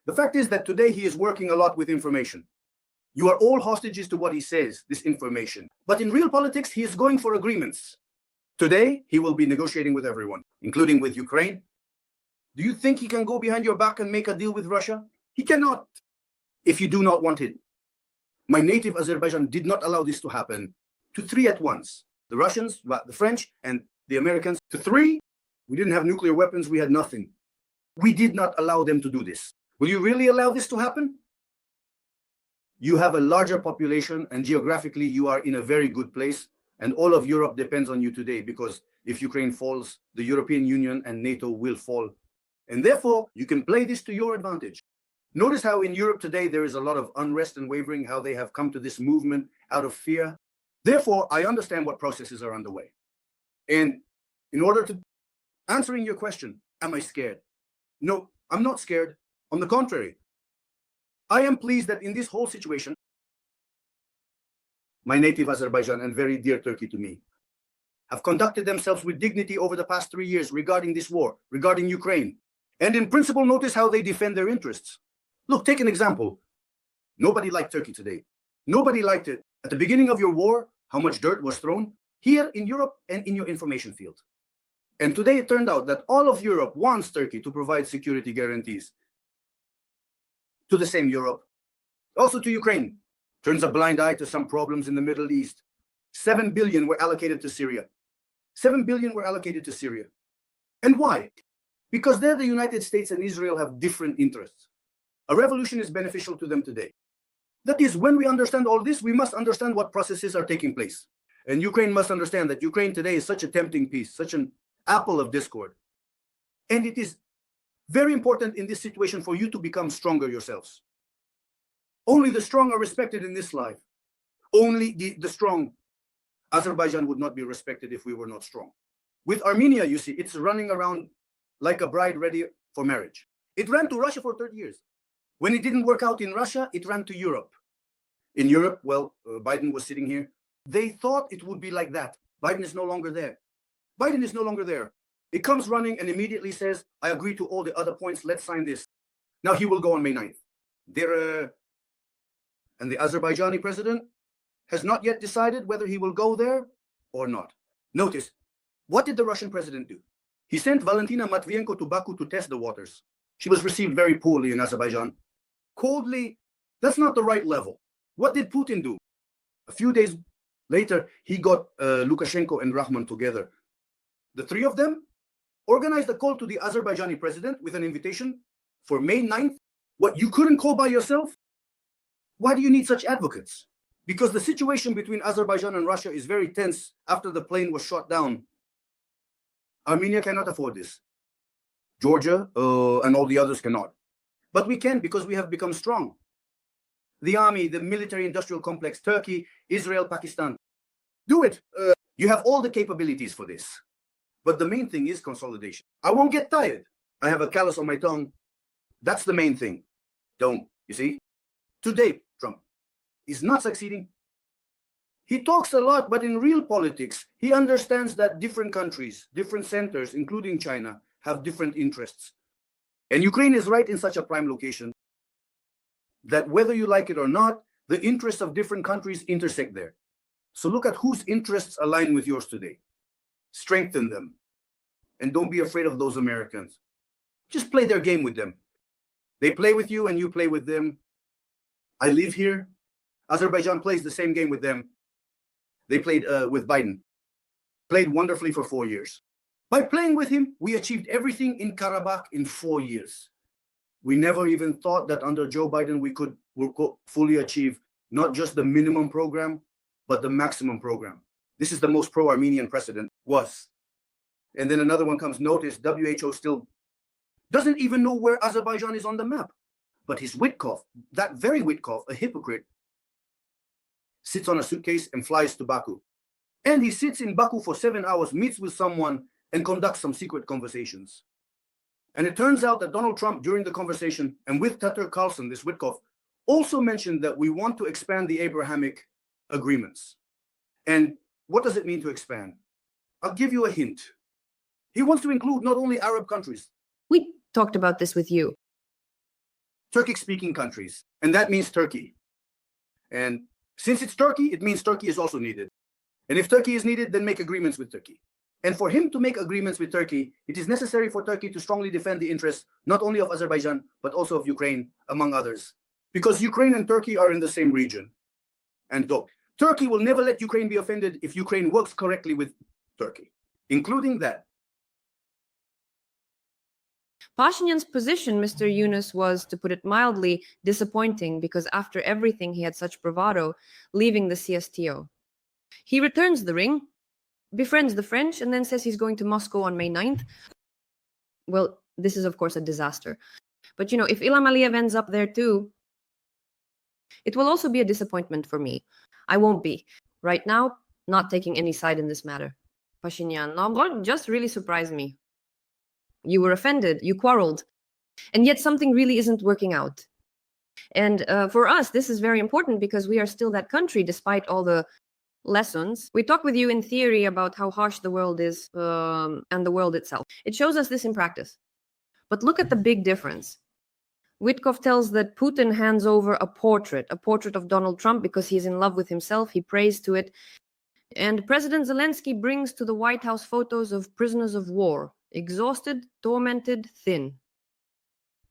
The fact is that today he is working a lot with information. You are all hostages to what he says, this information. But in real politics, he is going for agreements. Today, he will be negotiating with everyone, including with Ukraine. Do you think he can go behind your back and make a deal with Russia? He cannot, if you do not want it. My native Azerbaijan did not allow this to happen. To three at once. The Russians, the French, and the Americans. To three, we didn't have nuclear weapons, we had nothing. We did not allow them to do this. Will you really allow this to happen? You have a larger population, and geographically you are in a very good place, and all of Europe depends on you today, because if Ukraine falls, the European Union and NATO will fall. And therefore, you can play this to your advantage. Notice how in Europe today there is a lot of unrest and wavering, how they have come to this movement out of fear. Therefore, I understand what processes are underway. And in order to answering your question, am I scared? No, I'm not scared. On the contrary, I am pleased that in this whole situation, my native Azerbaijan and very dear Turkey to me have conducted themselves with dignity over the past 3 years regarding this war, regarding Ukraine. And in principle, notice how they defend their interests. Look, take an example. Nobody liked Turkey today. Nobody liked it. At the beginning of your war, how much dirt was thrown here in Europe and in your information field. And today it turned out that all of Europe wants Turkey to provide security guarantees to the same Europe, also to Ukraine. Turns a blind eye to some problems in the Middle East. 7 billion were allocated to Syria. 7 billion were allocated to Syria. And why? Because there the United States and Israel have different interests. A revolution is beneficial to them today. That is, when we understand all this, we must understand what processes are taking place. And Ukraine must understand that Ukraine today is such a tempting piece, such an apple of discord. And it is very important in this situation for you to become stronger yourselves. Only the strong are respected in this life. Only the strong. Azerbaijan would not be respected if we were not strong. With Armenia, you see, it's running around like a bride ready for marriage. It ran to Russia for 30 years. When it didn't work out in Russia, it ran to Europe. In Europe, well, Biden was sitting here. They thought it would be like that. Biden is no longer there. Biden is no longer there. It comes running and immediately says, I agree to all the other points, let's sign this. Now he will go on May 9th. And the Azerbaijani president has not yet decided whether he will go there or not. Notice, what did the Russian president do? He sent Valentina Matvienko to Baku to test the waters. She was received very poorly in Azerbaijan. Coldly, that's not the right level. What did Putin do? A few days later, he got Lukashenko and Rahman together. The three of them organized a call to the Azerbaijani president with an invitation for May 9th. What, you couldn't call by yourself? Why do you need such advocates? Because the situation between Azerbaijan and Russia is very tense after the plane was shot down. Armenia cannot afford this. Georgia and all the others cannot. But we can because we have become strong. The army, the military-industrial complex, Turkey, Israel, Pakistan. Do it. You have all the capabilities for this. But the main thing is consolidation. I won't get tired. I have a callus on my tongue. That's the main thing. Don't, you see? Today, Trump is not succeeding. He talks a lot, but in real politics, he understands that different countries, different centers, including China, have different interests. And Ukraine is right in such a prime location that whether you like it or not, the interests of different countries intersect there. So look at whose interests align with yours today. Strengthen them. And don't be afraid of those Americans. Just play their game with them. They play with you and you play with them. I live here. Azerbaijan plays the same game with them. They played with Biden. Played wonderfully for 4 years. By playing with him, we achieved everything in Karabakh in 4 years. We never even thought that under Joe Biden we could fully achieve not just the minimum program, but the maximum program. This is the most pro-Armenian president was. And then another one comes, notice WHO still doesn't even know where Azerbaijan is on the map. But his Witkov, that very Witkov, a hypocrite, sits on a suitcase and flies to Baku. And he sits in Baku for 7 hours, meets with someone, and conducts some secret conversations. And it turns out that Donald Trump, during the conversation, and with Tucker Carlson, this Witkov, also mentioned that we want to expand the Abrahamic agreements. And what does it mean to expand? I'll give you a hint. He wants to include not only Arab countries. We talked about this with you. Turkic-speaking countries, and that means Turkey. And since it's Turkey, it means Turkey is also needed. And if Turkey is needed, then make agreements with Turkey. And for him to make agreements with Turkey, it is necessary for Turkey to strongly defend the interests not only of Azerbaijan, but also of Ukraine, among others. Because Ukraine and Turkey are in the same region. And though Turkey will never let Ukraine be offended if Ukraine works correctly with Turkey, including that. Pashinyan's position, Mr. Yunus, was, to put it mildly, disappointing because after everything he had such bravado, leaving the CSTO. He returns the ring, befriends the French, and then says he's going to Moscow on May 9th. Well, this is, of course, a disaster. But, if Ilham Aliyev ends up there too, it will also be a disappointment for me. I won't be. Right now, not taking any side in this matter. Pashinyan, no, just really surprised me. You were offended, you quarreled, and yet something really isn't working out. And for us, this is very important because we are still that country despite all the lessons. We talk with you in theory about how harsh the world is and the world itself. It shows us this in practice. But look at the big difference. Witkov tells that Putin hands over a portrait of Donald Trump because he's in love with himself. He prays to it. And President Zelensky brings to the White House photos of prisoners of war, exhausted, tormented, thin.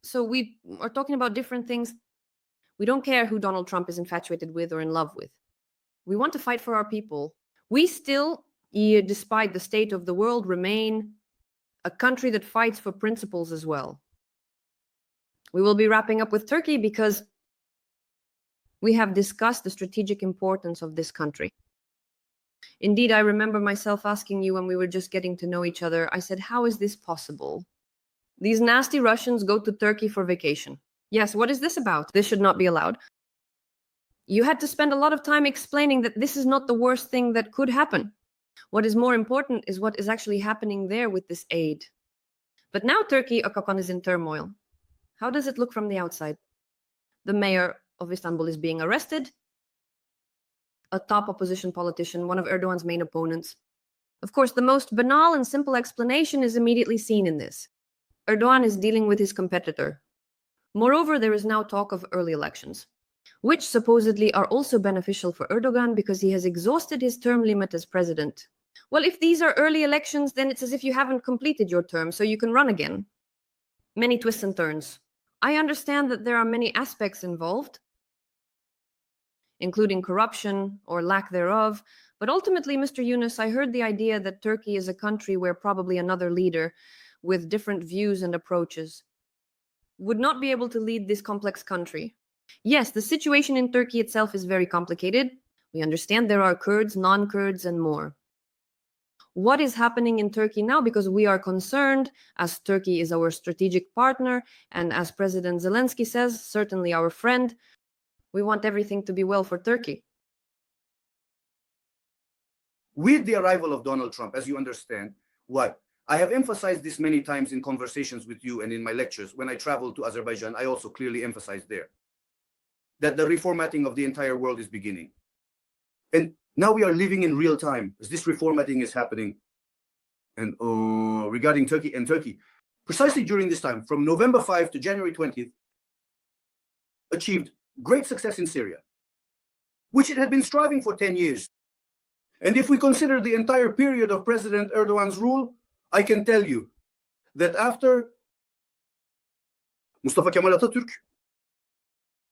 So we are talking about different things. We don't care who Donald Trump is infatuated with or in love with. We want to fight for our people. We still, despite the state of the world, remain a country that fights for principles as well. We will be wrapping up with Turkey because we have discussed the strategic importance of this country. Indeed, I remember myself asking you when we were just getting to know each other, I said, how is this possible? These nasty Russians go to Turkey for vacation. Yes, what is this about? This should not be allowed. You had to spend a lot of time explaining that this is not the worst thing that could happen. What is more important is what is actually happening there with this aid. But now Turkey, Akakan, is in turmoil. How does it look from the outside? The mayor of Istanbul is being arrested. A top opposition politician, one of Erdogan's main opponents. Of course, the most banal and simple explanation is immediately seen in this. Erdogan is dealing with his competitor. Moreover, there is now talk of early elections, which supposedly are also beneficial for Erdogan because he has exhausted his term limit as president. Well, if these are early elections, then it's as if you haven't completed your term, so you can run again. Many twists and turns. I understand that there are many aspects involved, including corruption or lack thereof. But ultimately, Mr. Yunus, I heard the idea that Turkey is a country where probably another leader with different views and approaches would not be able to lead this complex country. Yes, the situation in Turkey itself is very complicated. We understand there are Kurds, non-Kurds, and more. What is happening in Turkey now? Because we are concerned, as Turkey is our strategic partner, and as President Zelensky says, certainly our friend, we want everything to be well for Turkey. With the arrival of Donald Trump, as you understand, what? I have emphasized this many times in conversations with you and in my lectures. When I travel to Azerbaijan, I also clearly emphasized there that the reformatting of the entire world is beginning. And now we are living in real time as this reformatting is happening. And regarding Turkey, precisely during this time, from November 5 to January 20th, achieved great success in Syria, which it had been striving for 10 years. And if we consider the entire period of President Erdogan's rule, I can tell you that after Mustafa Kemal Atatürk,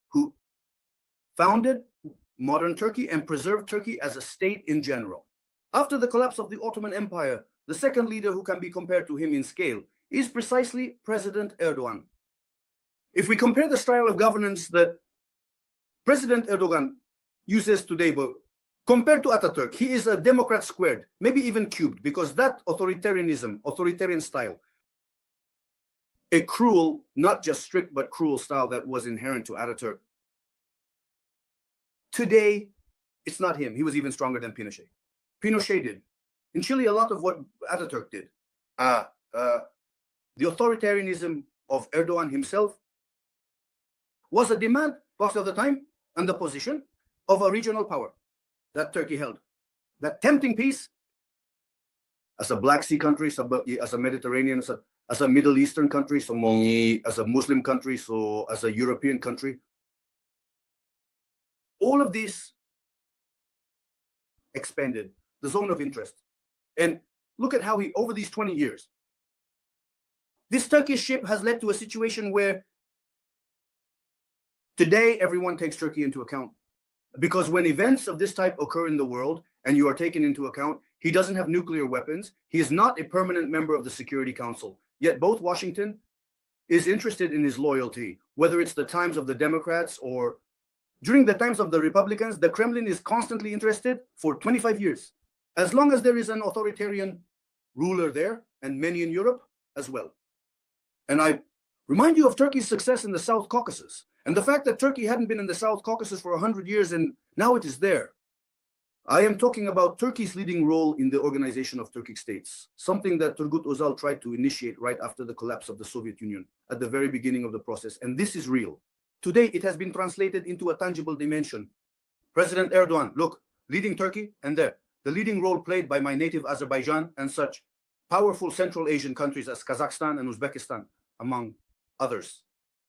who founded modern Turkey and preserved Turkey as a state in general, after the collapse of the Ottoman Empire, the second leader who can be compared to him in scale is precisely President Erdogan. If we compare the style of governance that President Erdogan uses today, but compared to Atatürk, he is a democrat squared, maybe even cubed, because that authoritarian style, a cruel, not just strict, but cruel style that was inherent to Atatürk. Today, it's not him. He was even stronger than Pinochet. Pinochet did. In Chile, a lot of what Atatürk did. The authoritarianism of Erdogan himself was a demand, most of the time, and the position of a regional power that Turkey held. That tempting peace, as a Black Sea country, as a Mediterranean, as a Middle Eastern country, as a Muslim country, so as a European country. All of this expanded the zone of interest. And look at how over these 20 years, this Turkish ship has led to a situation where today everyone takes Turkey into account. Because when events of this type occur in the world and you are taken into account, he doesn't have nuclear weapons. He is not a permanent member of the Security Council. Yet both Washington is interested in his loyalty, whether it's the times of the Democrats or during the times of the Republicans. The Kremlin is constantly interested for 25 years, as long as there is an authoritarian ruler there, and many in Europe as well. And I remind you of Turkey's success in the South Caucasus, and the fact that Turkey hadn't been in the South Caucasus for 100 years, and now it is there. I am talking about Turkey's leading role in the organization of Turkic states, something that Turgut Özal tried to initiate right after the collapse of the Soviet Union at the very beginning of the process. And this is real. Today, it has been translated into a tangible dimension. President Erdogan, look, leading Turkey, and there, the leading role played by my native Azerbaijan and such powerful Central Asian countries as Kazakhstan and Uzbekistan, among others.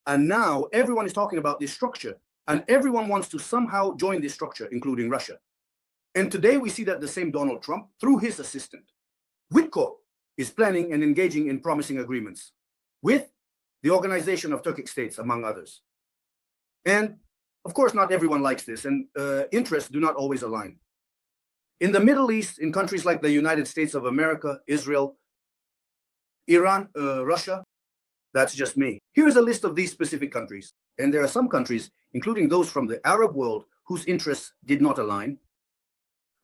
And now everyone is talking about this structure, and everyone wants to somehow join this structure, including Russia. And today we see that the same Donald Trump, through his assistant, Witko, is planning and engaging in promising agreements with the Organization of Turkic States, among others. And of course, not everyone likes this, and interests do not always align. In the Middle East, in countries like the United States of America, Israel, Iran, Russia, that's just me. Here's a list of these specific countries. And there are some countries, including those from the Arab world, whose interests did not align.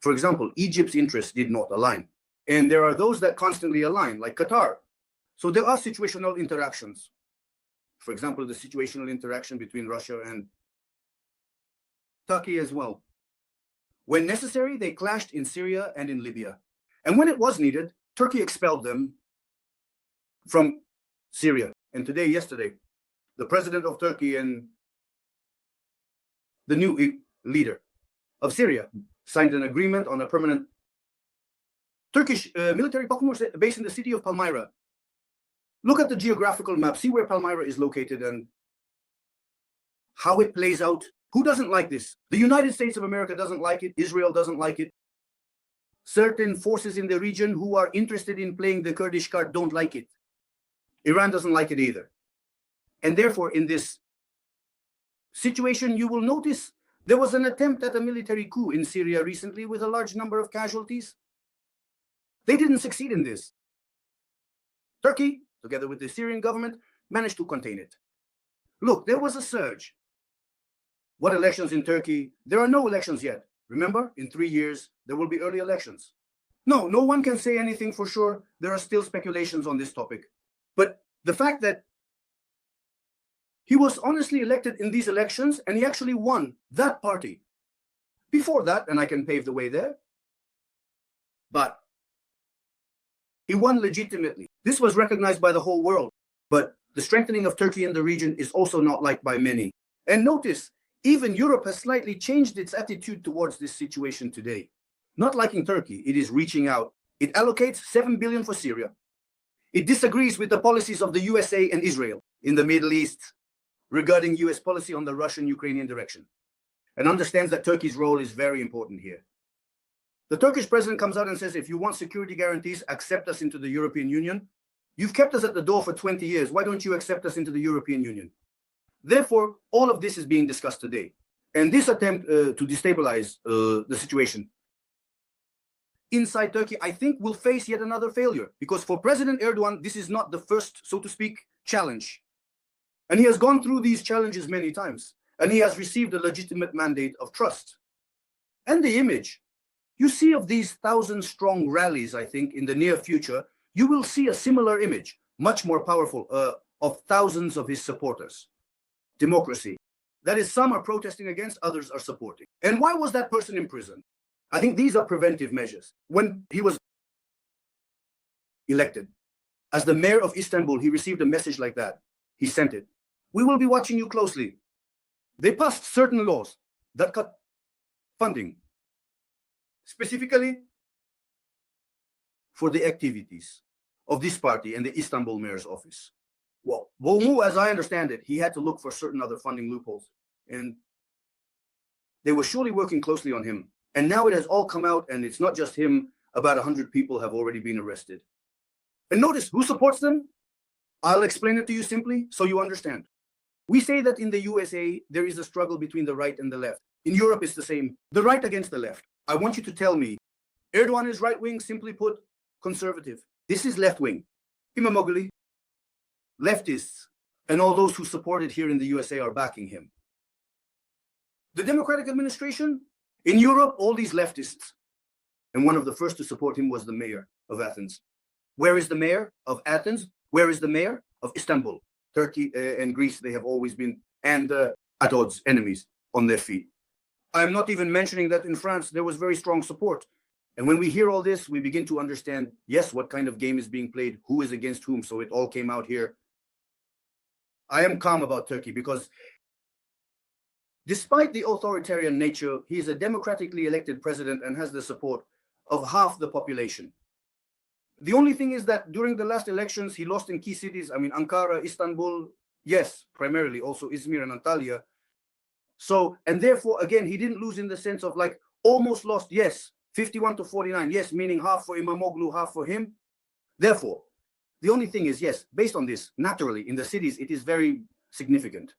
For example, Egypt's interests did not align. And there are those that constantly align, like Qatar. So there are situational interactions. For example, the situational interaction between Russia and Turkey as well. When necessary, they clashed in Syria and in Libya. And when it was needed, Turkey expelled them from Syria. And yesterday, the president of Turkey and the new leader of Syria signed an agreement on a permanent Turkish military base in the city of Palmyra. Look at the geographical map, see where Palmyra is located and how it plays out. Who doesn't like this? The United States of America doesn't like it. Israel doesn't like it. Certain forces in the region who are interested in playing the Kurdish card don't like it. Iran doesn't like it either. And therefore, in this situation, you will notice there was an attempt at a military coup in Syria recently with a large number of casualties. They didn't succeed in this. Turkey, together with the Syrian government, managed to contain it. Look, there was a surge. What elections in Turkey? There are no elections yet. Remember, in 3 years, there will be early elections. No one can say anything for sure. There are still speculations on this topic. But the fact that he was honestly elected in these elections and he actually won that party. Before that, and I can pave the way there, but he won legitimately. This was recognized by the whole world. But the strengthening of Turkey in the region is also not liked by many. And notice, even Europe has slightly changed its attitude towards this situation today. Not liking Turkey, it is reaching out. It allocates $7 billion for Syria. It disagrees with the policies of the USA and Israel in the Middle East regarding US policy on the Russian-Ukrainian direction, and understands that Turkey's role is very important here. The Turkish president comes out and says, if you want security guarantees, accept us into the European Union. You've kept us at the door for 20 years. Why don't you accept us into the European Union? Therefore, all of this is being discussed today. And this attempt to destabilize the situation inside Turkey, I think, will face yet another failure. Because for President Erdogan, this is not the first, so to speak, challenge. And he has gone through these challenges many times. And he has received a legitimate mandate of trust. And the image you see of these 1,000-strong rallies, I think, in the near future, you will see a similar image, much more powerful, of thousands of his supporters. Democracy. That is, some are protesting against, others are supporting. And why was that person in prison? I think these are preventive measures. When he was elected as the mayor of Istanbul, he received a message like that. He sent it. We will be watching you closely. They passed certain laws that cut funding, specifically for the activities of this party and the Istanbul mayor's office. Well, Boğmu, as I understand it, he had to look for certain other funding loopholes. And they were surely working closely on him. And now it has all come out, and it's not just him. About 100 people have already been arrested. And notice who supports them? I'll explain it to you simply so you understand. We say that in the USA, there is a struggle between the right and the left. In Europe, it's the same. The right against the left. I want you to tell me, Erdogan is right wing, simply put, conservative. This is left wing. Imamoglu, leftists, and all those who support it here in the USA are backing him. The Democratic administration, in Europe, all these leftists. And one of the first to support him was the mayor of Athens. Where is the mayor of Athens? Where is the mayor of Istanbul? Turkey and Greece, they have always been, and at odds, enemies on their feet. I'm not even mentioning that in France, there was very strong support. And when we hear all this, we begin to understand, yes, what kind of game is being played, who is against whom. So it all came out here. I am calm about Turkey because despite the authoritarian nature, he is a democratically elected president and has the support of half the population. The only thing is that during the last elections, he lost in key cities. I mean, Ankara, Istanbul, yes, primarily, also Izmir and Antalya. So, and therefore, again, he didn't lose in the sense of like almost lost, yes, 51-49, yes, meaning half for Imamoglu, half for him. Therefore, the only thing is, yes, based on this, naturally, in the cities, it is very significant.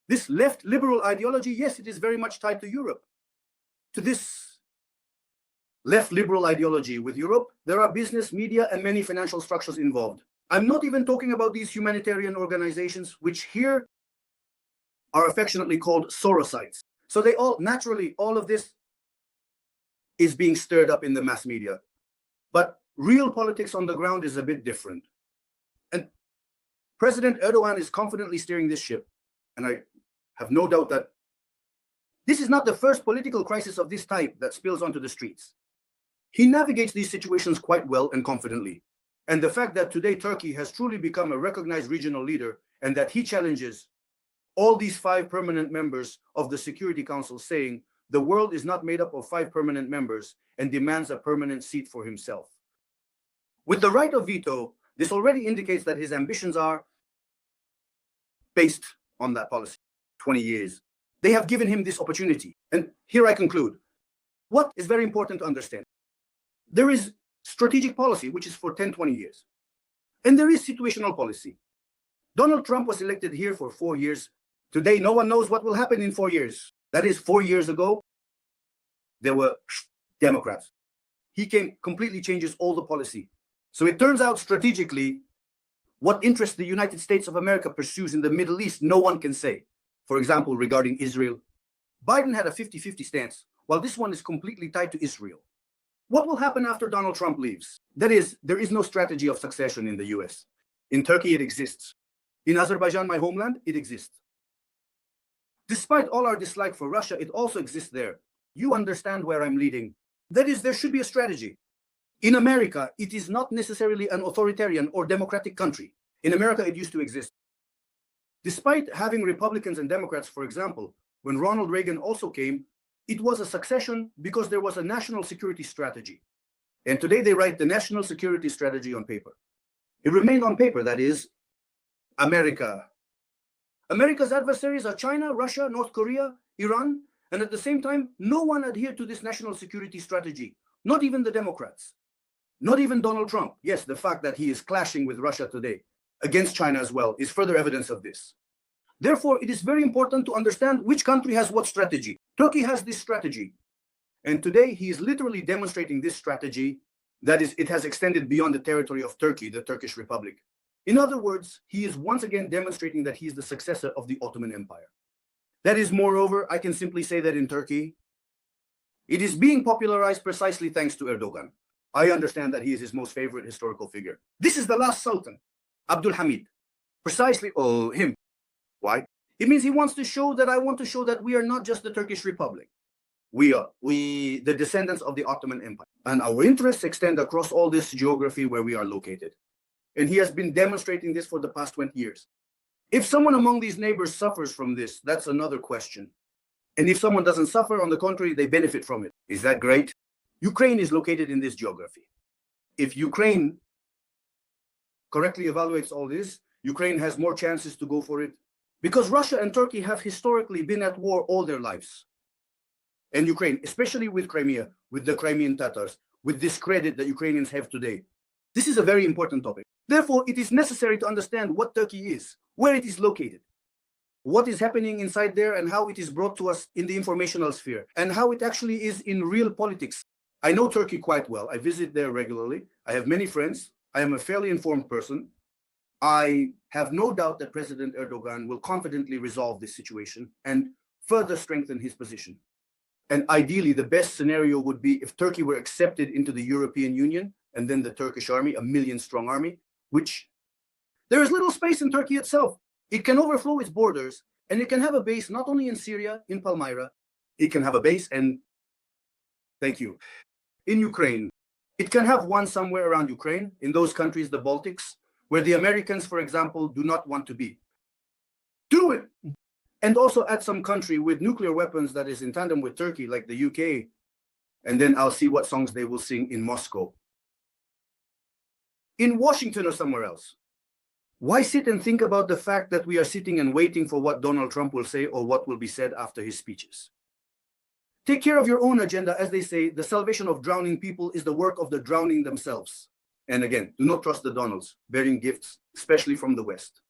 This left liberal ideology, yes, it is very much tied to Europe. To this left liberal ideology with Europe, there are business, media, and many financial structures involved. I'm not even talking about these humanitarian organizations, which here are affectionately called Sorosites. So they all, naturally, all of this is being stirred up in the mass media. But real politics on the ground is a bit different. And President Erdogan is confidently steering this ship. And I have no doubt that this is not the first political crisis of this type that spills onto the streets. He navigates these situations quite well and confidently. And the fact that today Turkey has truly become a recognized regional leader and that he challenges all these 5 permanent members of the Security Council saying the world is not made up of 5 permanent members and demands a permanent seat for himself. With the right of veto, this already indicates that his ambitions are based on that policy. 20 years. They have given him this opportunity. And here I conclude. What is very important to understand? There is strategic policy, which is for 10, 20 years. And there is situational policy. Donald Trump was elected here for 4 years. Today, no one knows what will happen in 4 years. That is 4 years ago, there were Democrats. He came, completely changes all the policy. So it turns out strategically, what interest the United States of America pursues in the Middle East, no one can say. For example, regarding Israel, Biden had a 50-50 stance, while this one is completely tied to Israel. What will happen after Donald Trump leaves? That is, there is no strategy of succession in the US. In Turkey, it exists. In Azerbaijan, my homeland, it exists. Despite all our dislike for Russia, it also exists there. You understand where I'm leading. That is, there should be a strategy. In America, it is not necessarily an authoritarian or democratic country. In America, it used to exist. Despite having Republicans and Democrats, for example, when Ronald Reagan also came, it was a succession because there was a national security strategy. And today they write the national security strategy on paper. It remained on paper, that is, America. America's adversaries are China, Russia, North Korea, Iran, and at the same time, no one adhered to this national security strategy, not even the Democrats, not even Donald Trump. Yes, the fact that he is clashing with Russia today, against China as well, is further evidence of this. Therefore, it is very important to understand which country has what strategy. Turkey has this strategy. And today, he is literally demonstrating this strategy. That is, it has extended beyond the territory of Turkey, the Turkish Republic. In other words, he is once again demonstrating that he is the successor of the Ottoman Empire. That is, moreover, I can simply say that in Turkey, it is being popularized precisely thanks to Erdogan. I understand that he is his most favorite historical figure. This is the last Sultan, Abdul Hamid. Precisely, him. Why? It means he wants to show that I want to show that we are not just the Turkish Republic. We are the descendants of the Ottoman Empire. And our interests extend across all this geography where we are located. And he has been demonstrating this for the past 20 years. If someone among these neighbors suffers from this, that's another question. And if someone doesn't suffer, on the contrary, they benefit from it. Is that great? Ukraine is located in this geography. If Ukraine correctly evaluates all this, Ukraine has more chances to go for it. Because Russia and Turkey have historically been at war all their lives. And Ukraine, especially with Crimea, with the Crimean Tatars, with this credit that Ukrainians have today. This is a very important topic. Therefore, it is necessary to understand what Turkey is, where it is located, what is happening inside there, and how it is brought to us in the informational sphere, and how it actually is in real politics. I know Turkey quite well. I visit there regularly. I have many friends. I am a fairly informed person. I have no doubt that President Erdogan will confidently resolve this situation and further strengthen his position. And ideally, the best scenario would be if Turkey were accepted into the European Union, and then the Turkish army, a million-strong army, which there is little space in Turkey itself. It can overflow its borders, and it can have a base not only in Syria, in Palmyra, it can have a base, and thank you, in Ukraine. It can have one somewhere around Ukraine, in those countries, the Baltics, where the Americans, for example, do not want to be. Do it! And also add some country with nuclear weapons that is in tandem with Turkey, like the UK, and then I'll see what songs they will sing in Moscow. In Washington or somewhere else. Why sit and think about the fact that we are sitting and waiting for what Donald Trump will say or what will be said after his speeches? Take care of your own agenda. As they say, the salvation of drowning people is the work of the drowning themselves. And again, do not trust the Donalds bearing gifts, especially from the West.